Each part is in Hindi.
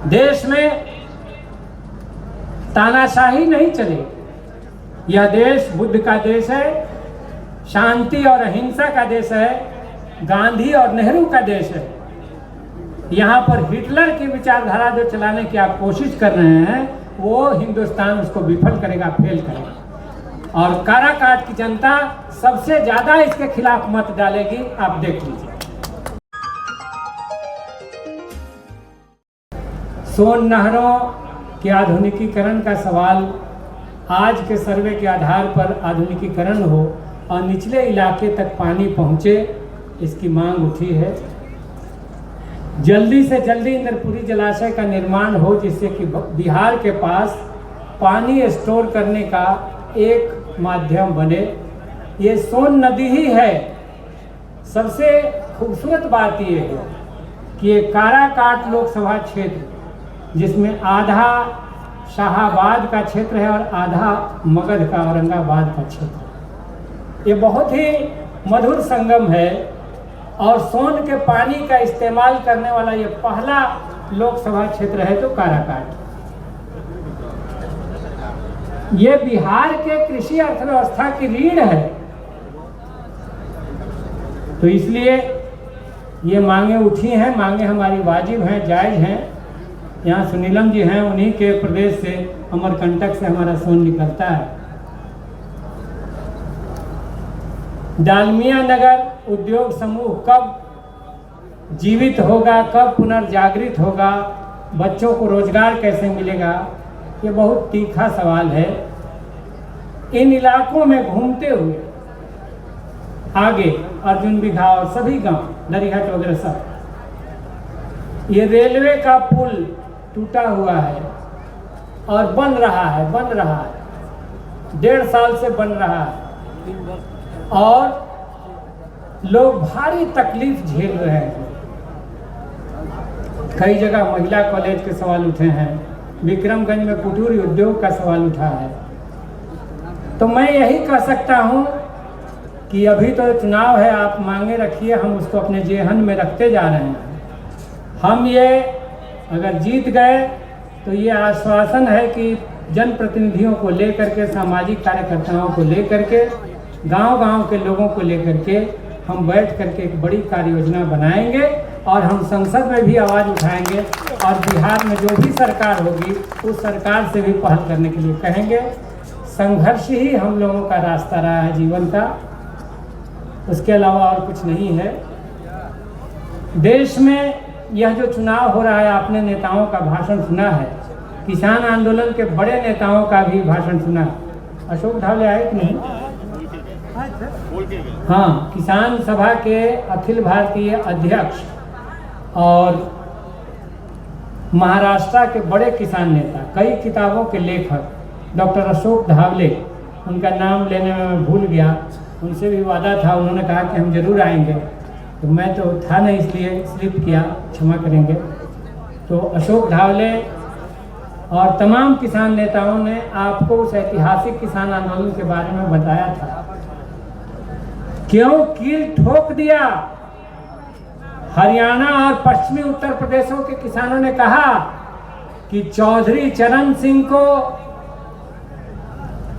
देश में तानाशाही नहीं चले। यह देश बुद्ध का देश है, शांति और अहिंसा का देश है, गांधी और नेहरू का देश है। यहाँ पर हिटलर की विचारधारा जो चलाने की आप कोशिश कर रहे हैं, वो हिंदुस्तान उसको विफल करेगा, फेल करेगा। और काराकाट की जनता सबसे ज्यादा इसके खिलाफ मत डालेगी, आप देख लीजिए। सोन नहरों के आधुनिकीकरण का सवाल, आज के सर्वे के आधार पर आधुनिकीकरण हो और निचले इलाके तक पानी पहुँचे, इसकी मांग उठी है। जल्दी से जल्दी इंद्रपुरी जलाशय का निर्माण हो, जिससे कि बिहार के पास पानी स्टोर करने का एक माध्यम बने। ये सोन नदी ही है। सबसे खूबसूरत बात ये है कि ये काराकाट लोकसभा क्षेत्र, जिसमें आधा शाहाबाद का क्षेत्र है और आधा मगध का, औरंगाबाद का क्षेत्र, ये बहुत ही मधुर संगम है। और सोन के पानी का इस्तेमाल करने वाला ये पहला लोकसभा क्षेत्र है तो काराकाट। ये बिहार के कृषि अर्थव्यवस्था की रीढ़ है। तो इसलिए ये मांगे उठी हैं। मांगे हमारी वाजिब हैं, जायज हैं। यहाँ सुनीलम जी हैं, उन्हीं के प्रदेश से, अमरकंटक से हमारा सोन निकलता है। डालमिया नगर उद्योग समूह कब जीवित होगा, कब पुनर्जागृत होगा, बच्चों को रोजगार कैसे मिलेगा, ये बहुत तीखा सवाल है। इन इलाकों में घूमते हुए आगे अर्जुन बिघा और सभी गांव, दरिहट वगैरह सब, ये रेलवे का पुल टूटा हुआ है और बन रहा है 1.5 साल से बन रहा है और लोग भारी तकलीफ झेल रहे हैं। कई जगह महिला कॉलेज के सवाल उठे हैं, विक्रमगंज में कुटीर उद्योग का सवाल उठा है। तो मैं यही कह सकता हूं कि अभी तो चुनाव है, आप मांगे रखिए, हम उसको अपने जेहन में रखते जा रहे हैं। हम ये अगर जीत गए तो ये आश्वासन है कि जनप्रतिनिधियों को लेकर के, सामाजिक कार्यकर्ताओं को लेकर के, गांव-गांव के लोगों को लेकर के हम बैठ करके एक बड़ी कार्य योजना बनाएंगे और हम संसद में भी आवाज़ उठाएंगे और बिहार में जो भी सरकार होगी उस सरकार से भी पहल करने के लिए कहेंगे। संघर्ष ही हम लोगों का रास्ता रहा है जीवन का, उसके अलावा और कुछ नहीं है। देश में यह जो चुनाव हो रहा है, आपने नेताओं का भाषण सुना है, किसान आंदोलन के बड़े नेताओं का भी भाषण सुना है। अशोक धावले आए कि नहीं? हाँ, किसान सभा के अखिल भारतीय अध्यक्ष और महाराष्ट्र के बड़े किसान नेता, कई किताबों के लेखक डॉक्टर अशोक धावले, उनका नाम लेने में मैं भूल गया, उनसे भी वादा था, उन्होंने कहा कि हम जरूर आएंगे, तो मैं तो था नहीं इसलिए स्लिप किया, क्षमा करेंगे। तो अशोक धावले और तमाम किसान नेताओं ने आपको उस ऐतिहासिक किसान आंदोलन के बारे में बताया था। क्यों कील ठोक दिया? हरियाणा और पश्चिमी उत्तर प्रदेशों के किसानों ने कहा कि चौधरी चरण सिंह को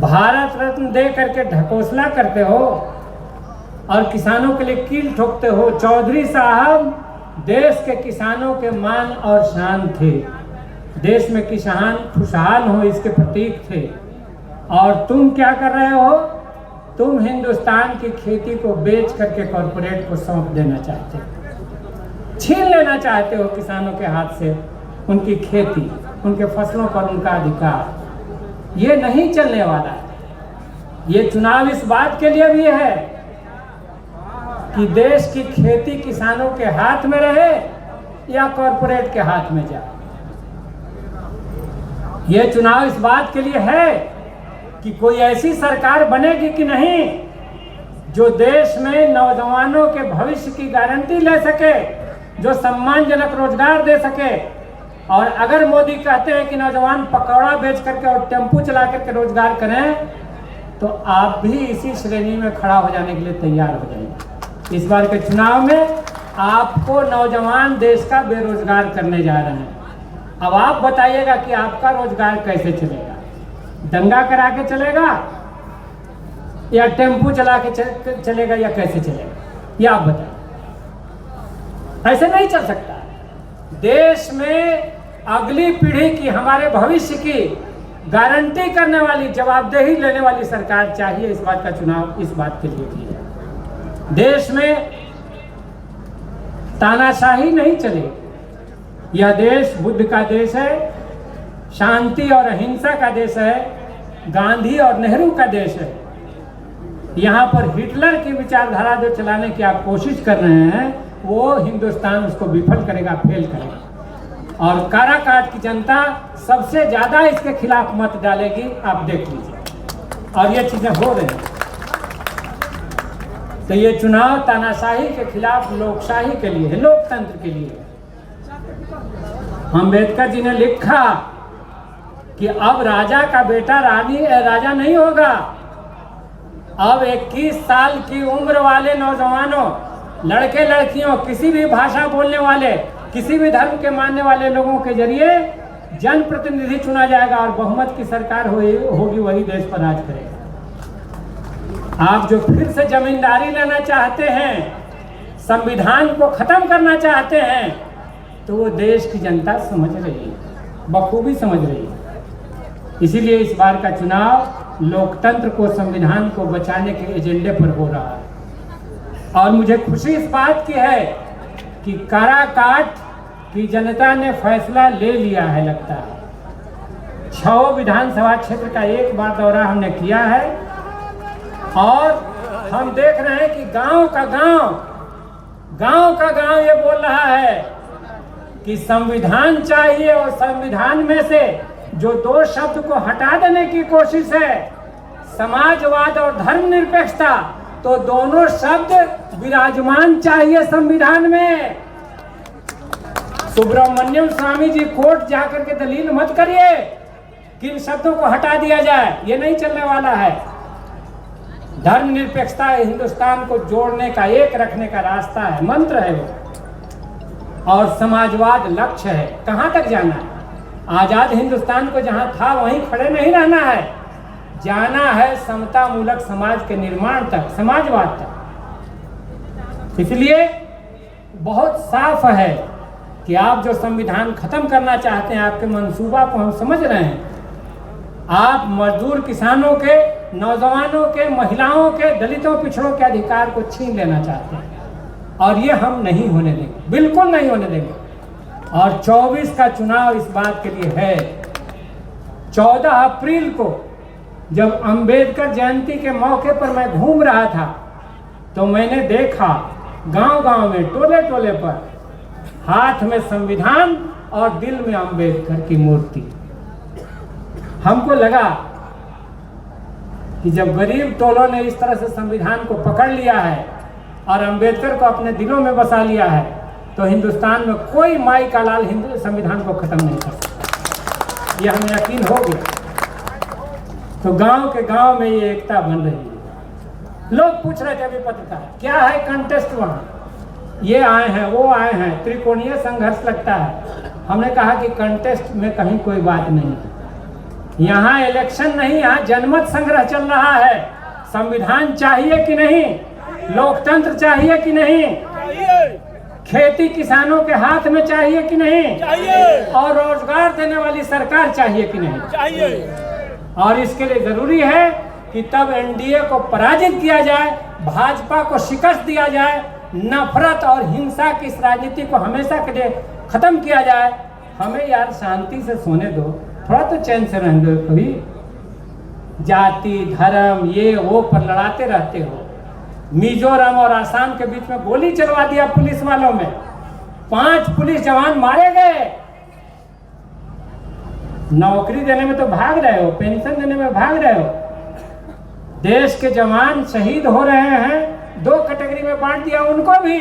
भारत रत्न दे करके ढकोसला करते हो और किसानों के लिए कील ठोकते हो। चौधरी साहब देश के किसानों के मान और शान थे, देश में किसान खुशहाल हो इसके प्रतीक थे। और तुम क्या कर रहे हो? तुम हिंदुस्तान की खेती को बेच करके कॉरपोरेट को सौंप देना चाहते हो, छीन लेना चाहते हो किसानों के हाथ से उनकी खेती, उनके फसलों पर उनका अधिकार। ये नहीं चलने वाला है। ये चुनाव इस बात के लिए भी है कि देश की खेती किसानों के हाथ में रहे या कॉरपोरेट के हाथ में जाए। ये चुनाव इस बात के लिए है कि कोई ऐसी सरकार बनेगी कि नहीं जो देश में नौजवानों के भविष्य की गारंटी ले सके, जो सम्मानजनक रोजगार दे सके। और अगर मोदी कहते हैं कि नौजवान पकौड़ा बेच करके और टेम्पू चला करके रोजगार करें, तो आप भी इसी श्रेणी में खड़ा हो जाने के लिए तैयार हो जाइए। इस बार के चुनाव में आपको नौजवान देश का बेरोजगार करने जा रहे हैं। अब आप बताइएगा कि आपका रोजगार कैसे चलेगा? दंगा करा के चलेगा या टेम्पू चला के चलेगा या कैसे चलेगा? ये आप बताइए। ऐसे नहीं चल सकता। देश में अगली पीढ़ी की, हमारे भविष्य की गारंटी करने वाली, जवाबदेही लेने वाली सरकार चाहिए। इस बात का चुनाव इस बात के लिए भी है। देश में तानाशाही नहीं चलेगी। यह देश बुद्ध का देश है, शांति और अहिंसा का देश है, गांधी और नेहरू का देश है। यहाँ पर हिटलर की विचारधारा जो चलाने की आप कोशिश कर रहे हैं, वो हिंदुस्तान उसको विफल करेगा, फेल करेगा। और काराकाट की जनता सबसे ज्यादा इसके खिलाफ मत डालेगी, आप देख लीजिए। और ये चीजें हो रही हैं। तो ये चुनाव तानाशाही के खिलाफ लोकशाही के लिए है, लोकतंत्र के लिए। अम्बेडकर जी ने लिखा कि अब राजा का बेटा राजा नहीं होगा। अब 21 साल की उम्र वाले नौजवानों, लड़के लड़कियों, किसी भी भाषा बोलने वाले, किसी भी धर्म के मानने वाले लोगों के जरिए जनप्रतिनिधि चुना जाएगा और बहुमत की सरकार होगी, वही देश पर राज करेगा। आप जो फिर से जमींदारी लेना चाहते हैं, संविधान को खत्म करना चाहते हैं, तो वो देश की जनता समझ रही है, बखूबी समझ रही है। इसीलिए इस बार का चुनाव लोकतंत्र को, संविधान को बचाने के एजेंडे पर हो रहा है। और मुझे खुशी इस बात की है कि काराकाट की जनता ने फैसला ले लिया है। लगता है 6 विधानसभा क्षेत्र का एक बार दौरा हमने किया है और हम देख रहे हैं कि गांव का गांव ये बोल रहा है कि संविधान चाहिए। और संविधान में से जो 2 शब्द को हटा देने की कोशिश है, समाजवाद और धर्मनिरपेक्षता, तो दोनों शब्द विराजमान चाहिए संविधान में। सुब्रमण्यम स्वामी जी कोर्ट जाकर के दलील मत करिए कि इन शब्दों को हटा दिया जाए, ये नहीं चलने वाला है। धर्मनिरपेक्षता हिंदुस्तान को जोड़ने का, एक रखने का रास्ता है, मंत्र है वो। और समाजवाद लक्ष्य है। कहां तक जाना है? आजाद हिंदुस्तान को जहां था वहीं खड़े नहीं रहना है, जाना है समता मूलक समाज के निर्माण तक, समाजवाद तक। इसलिए बहुत साफ है कि आप जो संविधान खत्म करना चाहते हैं, आपके मंसूबा को हम समझ रहे हैं। आप मजदूर किसानों के, नौजवानों के, महिलाओं के, दलितों, पिछड़ों के अधिकार को छीन लेना चाहते हैं और ये हम नहीं होने देंगे, बिल्कुल नहीं होने देंगे। और 24 का चुनाव इस बात के लिए है। 14 अप्रैल को जब अंबेडकर जयंती के मौके पर मैं घूम रहा था, तो मैंने देखा गांव-गांव में, टोले-टोले पर हाथ में संविधान और दिल में अंबेडकर की मूर्ति। हमको लगा कि जब गरीब टोलों ने इस तरह से संविधान को पकड़ लिया है और अंबेडकर को अपने दिलों में बसा लिया है, तो हिंदुस्तान में कोई माई का लाल हिंदू संविधान को खत्म नहीं कर सकता। यह हमें यकीन हो गया। तो गांव के गांव में ये एकता बन रही है। लोग पूछ रहे थे अभी पत्रकार, क्या है कंटेस्ट वहां, ये आए हैं, वो आए हैं, त्रिकोणीय संघर्ष लगता है। हमने कहा कि कंटेस्ट में कहीं कोई बात नहीं है, यहाँ इलेक्शन नहीं, यहाँ जनमत संग्रह चल रहा है। संविधान चाहिए कि नहीं, लोकतंत्र चाहिए कि नहीं, खेती किसानों के हाथ में चाहिए कि नहीं, और रोजगार देने वाली सरकार चाहिए कि नहीं। और इसके लिए जरूरी है कि तब एनडीए को पराजित किया जाए, भाजपा को शिकस्त दिया जाए, नफरत और हिंसा की इस राजनीति को हमेशा के लिए खत्म किया जाए। हमें यार शांति से सोने दो, थोड़ा तो चैन से रहने दो। कभी जाति, धर्म, ये वो पर लड़ाते रहते हो। मिजोरम और आसाम के बीच में गोली चलवा दिया पुलिस वालों में, 5 पुलिस जवान मारे गए। नौकरी देने में तो भाग रहे हो, पेंशन देने में भाग रहे हो। देश के जवान शहीद हो रहे हैं, 2 कैटेगरी में बांट दिया उनको भी,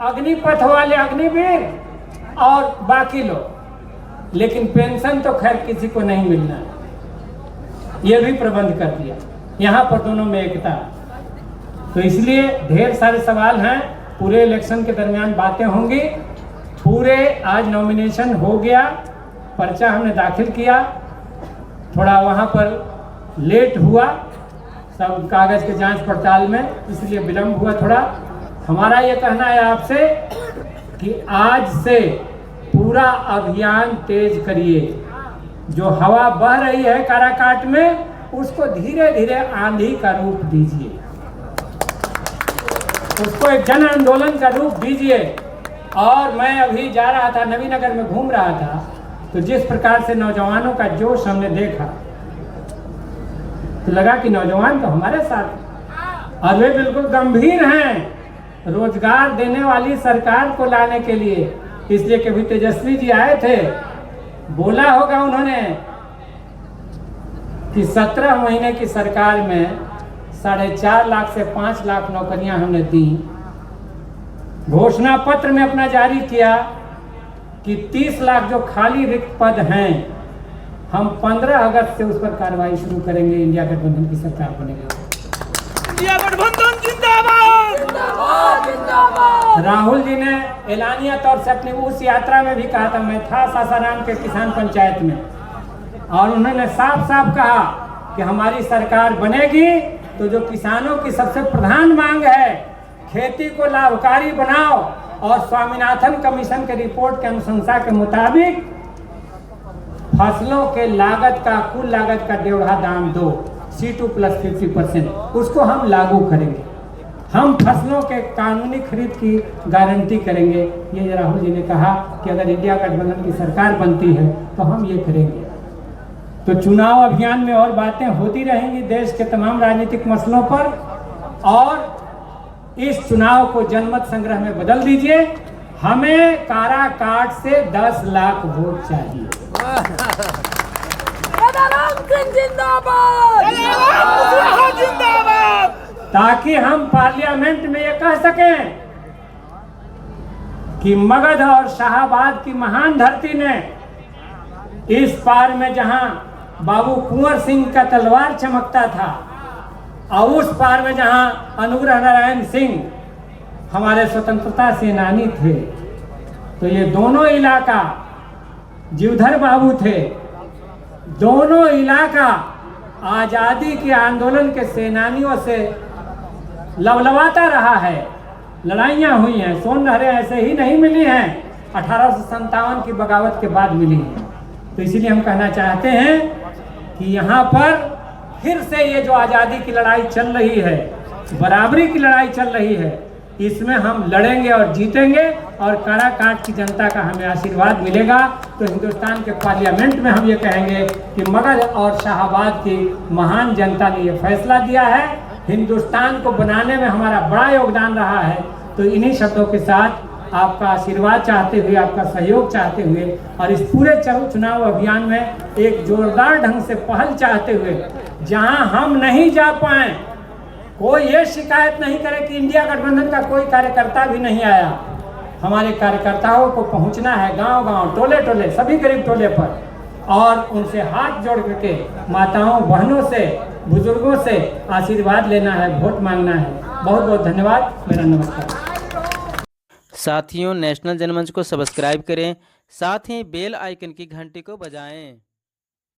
अग्निपथ वाले अग्निवीर और बाकी लोग। लेकिन पेंशन तो खैर किसी को नहीं मिलना, ये भी प्रबंध कर दिया। यहाँ पर दोनों में एकता। तो इसलिए ढेर सारे सवाल हैं, पूरे इलेक्शन के दरमियान बातें होंगी। पूरे आज नॉमिनेशन हो गया, पर्चा हमने दाखिल किया, थोड़ा वहाँ पर लेट हुआ सब कागज़ के जांच पड़ताल में, इसलिए विलम्ब हुआ थोड़ा। हमारा ये कहना है आपसे कि आज से पूरा अभियान तेज करिए। जो हवा बह रही है काराकाट में, उसको धीरे धीरे आंधी का रूप दीजिए, उसको एक जन आंदोलन का रूप दीजिए। और मैं अभी जा रहा था, नवीनगर में घूम रहा था, तो जिस प्रकार से नौजवानों का जोश हमने देखा तो लगा कि नौजवान तो हमारे साथ, और वे बिल्कुल गंभीर हैं रोजगार देने वाली सरकार को लाने के लिए। इसलिए कभी तेजस्वी जी आए थे, बोला होगा उन्होंने कि 17 महीने की सरकार में 4.5 लाख से 5 लाख नौकरियां हमने दी। घोषणा पत्र में अपना जारी किया कि 30 लाख जो खाली रिक्त पद हैं, हम 15 अगस्त से उस पर कार्रवाई शुरू करेंगे। इंडिया गठबंधन की सरकार बनेगी। इंडिया गठबंधन जिंदाबाद जिंदाबाद जिंदाबाद। राहुल जी ने एलानिया तौर से अपनी उस यात्रा में भी कहा था, मैं था सासाराम के किसान पंचायत में, और उन्होंने साफ साफ कहा कि हमारी सरकार बनेगी तो जो किसानों की सबसे प्रधान मांग है, खेती को लाभकारी बनाओ और स्वामीनाथन कमीशन के रिपोर्ट के अनुशंसा के मुताबिक फसलों के लागत का, कुल लागत का 1.5 दाम दो, C2 + 50%, उसको हम लागू करेंगे। हम फसलों के कानूनी खरीद की गारंटी करेंगे। ये राहुल जी ने कहा कि अगर इंडिया गठबंधन की सरकार बनती है तो हम ये करेंगे। तो चुनाव अभियान में और बातें होती रहेंगी देश के तमाम राजनीतिक मसलों पर, और इस चुनाव को जनमत संग्रह में बदल दीजिए। हमें काराकाट से 10 लाख वोट चाहिए। जिंदाबाद, ताकि हम पार्लियामेंट में ये कह सकें कि मगध और शाहाबाद की महान धरती ने इस पार में जहां बाबू कुंवर सिंह का तलवार चमकता था, और उस पार में जहां अनुग्रह नारायण सिंह हमारे स्वतंत्रता सेनानी थे, तो ये दोनों इलाका जीवधर बाबू थे, दोनों इलाका आजादी के आंदोलन के सेनानियों से लवलवाता रहा है। लड़ाइयाँ हुई हैं, सोन नहरें ऐसे ही नहीं मिली हैं, 1857 की बगावत के बाद मिली हैं। तो इसीलिए हम कहना चाहते हैं कि यहाँ पर फिर से ये जो आज़ादी की लड़ाई चल रही है, बराबरी की लड़ाई चल रही है, इसमें हम लड़ेंगे और जीतेंगे, और काराकाट की जनता का हमें आशीर्वाद मिलेगा। तो हिंदुस्तान के पार्लियामेंट में हम ये कहेंगे कि मगध और शाहाबाद की महान जनता ने ये फैसला दिया है, हिंदुस्तान को बनाने में हमारा बड़ा योगदान रहा है। तो इन्हीं शब्दों के साथ आपका आशीर्वाद चाहते हुए, आपका सहयोग चाहते हुए, और इस पूरे चुनाव अभियान में एक जोरदार ढंग से पहल चाहते हुए, जहां हम नहीं जा पाए, कोई ये शिकायत नहीं करे कि इंडिया गठबंधन का कोई कार्यकर्ता भी नहीं आया। हमारे कार्यकर्ताओं को पहुंचना है गांव गांव, टोले टोले, सभी गरीब टोले पर, और उनसे हाथ जोड़ करके माताओं बहनों से, बुजुर्गों से आशीर्वाद लेना है, वोट मांगना है। बहुत बहुत धन्यवाद। मेरा नमस्कार। साथियों, नेशनल जनमंच को सब्सक्राइब करें, साथ ही बेल आइकन की घंटी को बजाएं।